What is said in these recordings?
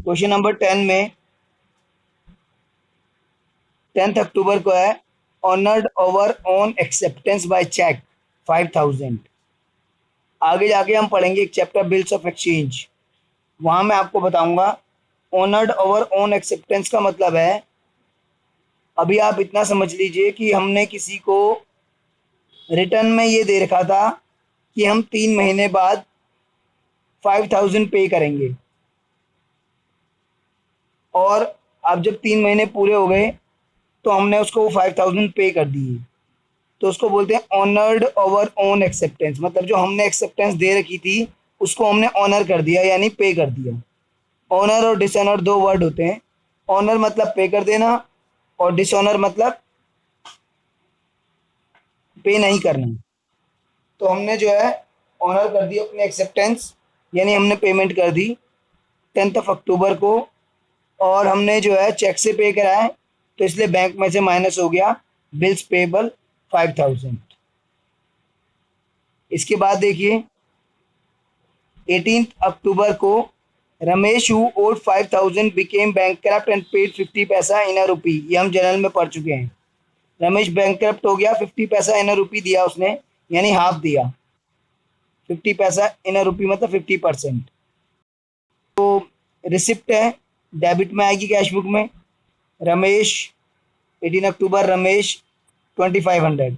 Question number 10 में 10 अक्टूबर को है, honoured over on acceptance by cheque 5000। आगे जाके हम पढ़ेंगे एक चैप्टर बिल्स ऑफ एक्सचेंज, वहां मैं आपको बताऊंगा ऑनर्ड ओवर ऑन एक्सेप्टेंस का मतलब है। अभी आप इतना समझ लीजिए कि हमने किसी को रिटर्न में ये दे रखा था कि हम 3 महीने बाद 5000 पे करेंगे, और अब जब 3 महीने पूरे हो गए तो हमने उसको वो 5000 पे कर दिए, तो उसको बोलते हैं ऑनर्ड ओवर ऑन एक्सेप्टेंस। मतलब जो हमने एक्सेप्टेंस दे रखी थी उसको हमने ऑनर कर दिया, यानी पे कर दिया। ऑनर और डिसऑनर दो वर्ड होते हैं। ऑनर मतलब पे कर देना, और डिसऑनर मतलब पे नहीं करना। तो हमने जो है ऑनर कर दी अपनी एक्सेप्टेंस, यानी हमने पेमेंट कर दी 10 अक्टूबर को, और हमने जो है चेक से पे कराया, तो इसलिए बैंक में से माइनस हो गया बिल्स पेबल 5000। इसके बाद देखिए 18 अक्टूबर को Ramesh who owed 5000 became bankrupt and paid 50 paisa इन अ रूपी। ये हम जनरल में पढ़ चुके हैं। रमेश बैंकक्रप्ट हो गया, 50 पैसा इन अ रूपी दिया उसने, यानी हाफ दिया। 50 पैसा इन अ रूपी मतलब 50%। रिसिप्ट है, डेबिट में आएगी कैश बुक में। रमेश 18 अक्टूबर रमेश 2500,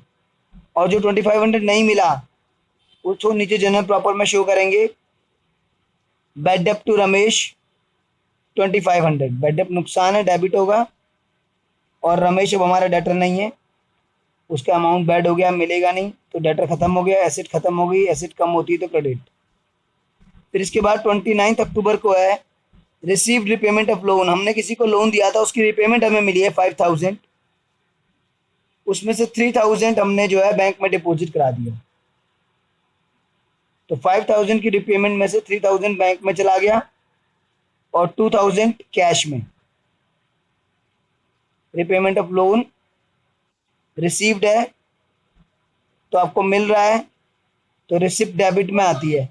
और जो 2500 नहीं मिला उसको नीचे जनरल प्रॉपर में शो करेंगे, बैड डेप्ट टू रमेश 2500। बैड डेप्ट नुकसान है, डेबिट होगा, और रमेश अब हमारा डेटर नहीं है, उसका अमाउंट बैड हो गया, मिलेगा नहीं, तो डेटर खत्म हो गया, एसेट खत्म हो गई, एसेट कम होती है तो क्रेडिट। फिर इसके बाद 29 अक्टूबर को है रिसीव्ड रिपेमेंट ऑफ लोन। हमने किसी को लोन दिया था, उसकी रिपेमेंट हमें मिली है 5000, उसमें से 3000 हमने जो है बैंक में डिपॉजिट करा दिया। तो 5000 की रिपेमेंट में से 3000 बैंक में चला गया और 2000 कैश में। रिपेमेंट ऑफ लोन रिसीव्ड है तो आपको मिल रहा है, तो रिसिप्ट डेबिट में आती है,